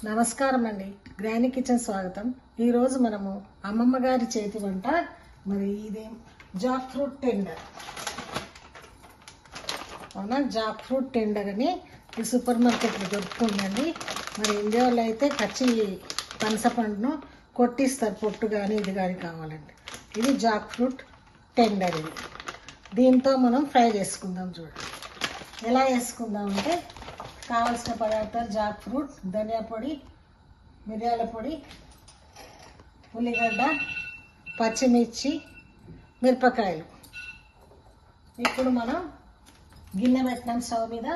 నమస్కారం అండి, granny kitchen స్వాగతం. ఈరోజు మనము అమ్మమ్మ గారి చేతి వంట. మరి ఇదేం జాక్ ఫ్రూట్ టెండర్ అవునా? జాక్ ఫ్రూట్ టెండర్ అని ఈ సూపర్ మార్కెట్లో దొరుకుతుందండి. మరి ఇండియాలో అయితే పచ్చి పనసపండును కొట్టిస్తారు, పొట్టు కానీ ఇది కానీ కావాలండి. ఇది జాక్ ఫ్రూట్ టెండర్. ఇది దీంతో మనం ఫ్రై చేసుకుందాం. చూడండి ఎలా చేసుకుందాం అంటే, కావలసిన పదార్థాలు: జాక్ ఫ్రూట్, ధనియా పొడి, మిరియాల పొడి, ఉల్లిగడ్డ, పచ్చిమిర్చి, మిరపకాయలు. ఇప్పుడు మనం గిన్నె పెట్టినాం, స్టవ్ మీద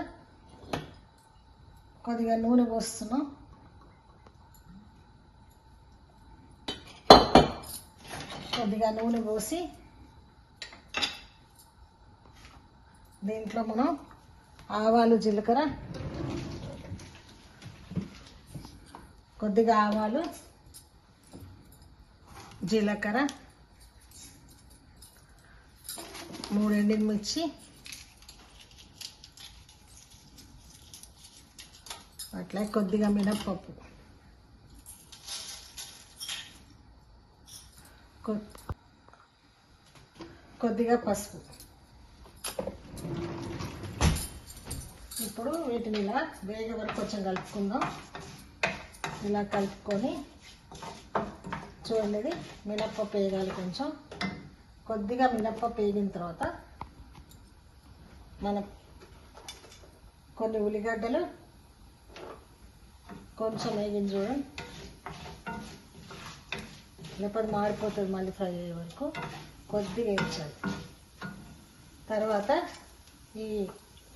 కొద్దిగా నూనె పోస్తున్నాం. కొద్దిగా నూనె పోసి దీంట్లో మనం ఆవాలు, జీలకర్ర, కొద్దిగా ఆవాలు, జీలకర్ర, 3 ఎండుమిర్చి, అట్లా కొద్దిగా మినప్పప్పు, కొద్దిగా పసుపు. ఇప్పుడు వీటిని ఇలా వేగే వరకు కొంచెం కలుపుకుందాం. ఇలా కలుపుకొని చూడండి, మినప్పప్పు వేయాలి. కొంచెం కొద్దిగా మినప్పప్పు వేగిన తర్వాత మనం కొన్ని ఉల్లిగడ్డలు కొంచెం వేగిన చూడండి, లేకపోతే మాడిపోతుంది. మళ్ళీ ఫ్రై అయ్యే వరకు కొద్దిగా వేయించాలి. తర్వాత ఈ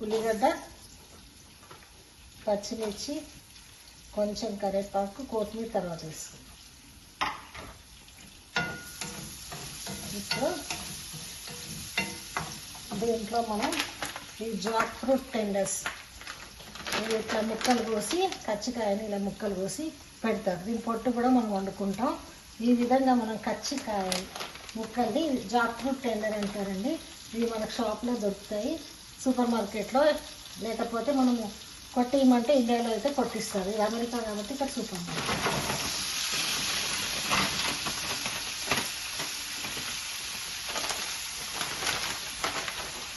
ఉల్లిగడ్డ, పచ్చిమిర్చి, కొంచెం కరివేపాకు, కొత్తిమీర తర్వాత వేసుకుందాం. ఇప్పుడు దీంట్లో మనం ఈ జాక్ ఫ్రూట్ టెండర్స్ ఇట్లా ముక్కలు కోసి, కచ్చికాయని ఇలా ముక్కలు కోసి పెడతారు. దీని పొట్టు కూడా మనం వండుకుంటాం. ఈ విధంగా మనం కచ్చికాయ ముక్కల్ని జాక్ ఫ్రూట్ టెండర్ అంటారండి. ఇవి మనకు షాప్లో దొరుకుతాయి, సూపర్ మార్కెట్లో. లేకపోతే మనము కొట్టియమంటే ఇండియాలో అయితే కొట్టిస్తారు. ఇది అమెరికా కాబట్టి ఇక్కడ సూపర్ మార్కెట్.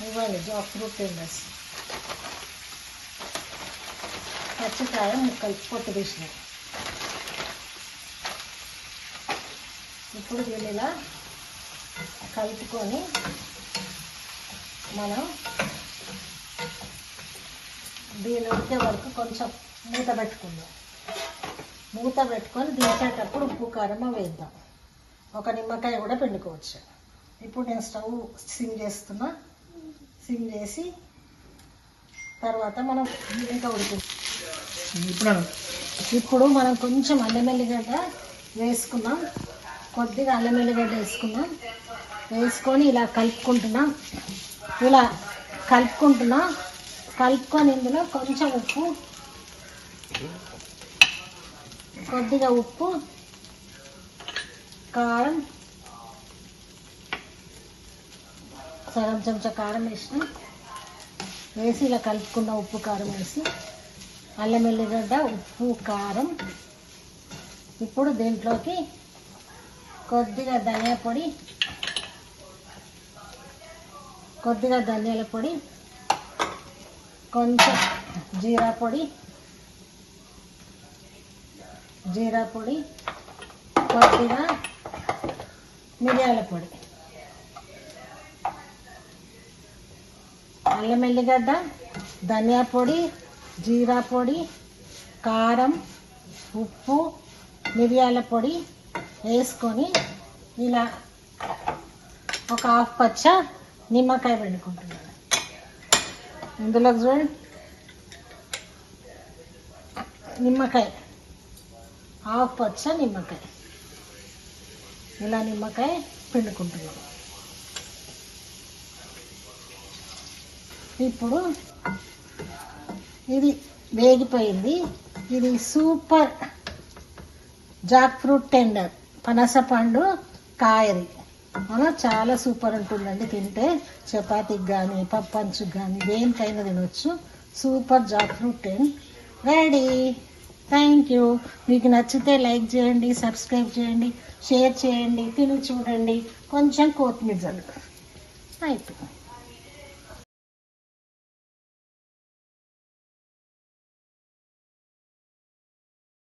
ఇవ్వండి జాక్ ఫ్రూట్ టెండర్స్, పచ్చికాయ ముక్కలు పొట్టు తీసినాయి. ఇప్పుడు దీన్ని ఇలా కలుపుకొని మనం దీని ఉడికే వరకు కొంచెం మూత పెట్టుకుందాం. మూత పెట్టుకొని దించేటప్పుడు ఉప్పు, కారం వేద్దాం. ఒక నిమ్మకాయ కూడా పిండుకోవచ్చు. ఇప్పుడు నేను స్టవ్ సిమ్ చేస్తున్నా. సిమ్ చేసి తర్వాత మనం ఇంకా ఉడికించాం. ఇప్పుడు మనం కొంచెం అల్లం వెల్లిగడ్డ వేసుకున్నాం. కొద్దిగా అల్లం వెల్లిగడ్డ వేసుకున్నాం. వేసుకొని ఇలా కలుపుకుంటున్నాం. ఇలా కలుపుకొని ఇందులో కొంచెం ఉప్పు, కొద్దిగా ఉప్పు, కారం, సగం చెంచా కారం వేసి ఇలా కలుపుకున్న ఉప్పు, కారం వేసి అల్లం వెల్లిగడ్డ, ఉప్పు, కారం. ఇప్పుడు దీంట్లోకి కొద్దిగా ధనియా పొడి, కొద్దిగా ధనియాల పొడి, కొంచెం జీరా పొడి, కొద్దిగా మిరియాల పొడి, అల్లం వెల్లిగడ్డ, ధనియా పొడి, జీరా పొడి, కారం, ఉప్పు, మిరియాల పొడి వేసుకొని ఇలా ఒక హాఫ్ పచ్చ నిమ్మకాయ పిండుకుంటున్నాను. ఇందులో చూడండి, నిమ్మకాయ, హాఫ్ పచ్చ నిమ్మకాయ, ఇలా నిమ్మకాయ పిండుకుంటున్నాం. ఇప్పుడు ఇది వేగిపోయింది. ఇది సూపర్ జాక్ ఫ్రూట్ టెండర్, పనసపండు కాయది. చాలా సూపర్ ఉంటుందండి. తింటే చపాతీకి కానీ, పప్పంచుకు కానీ, దేనికైనా తినొచ్చు. Super Jack fruit tender ready. Thank you. మీకు నచ్చితే లైక్ చేయండి, సబ్స్క్రైబ్ చేయండి, షేర్ చేయండి, తిని చూడండి, కొంచెం కొత్తిమీర జల్లు అయిపోయింది.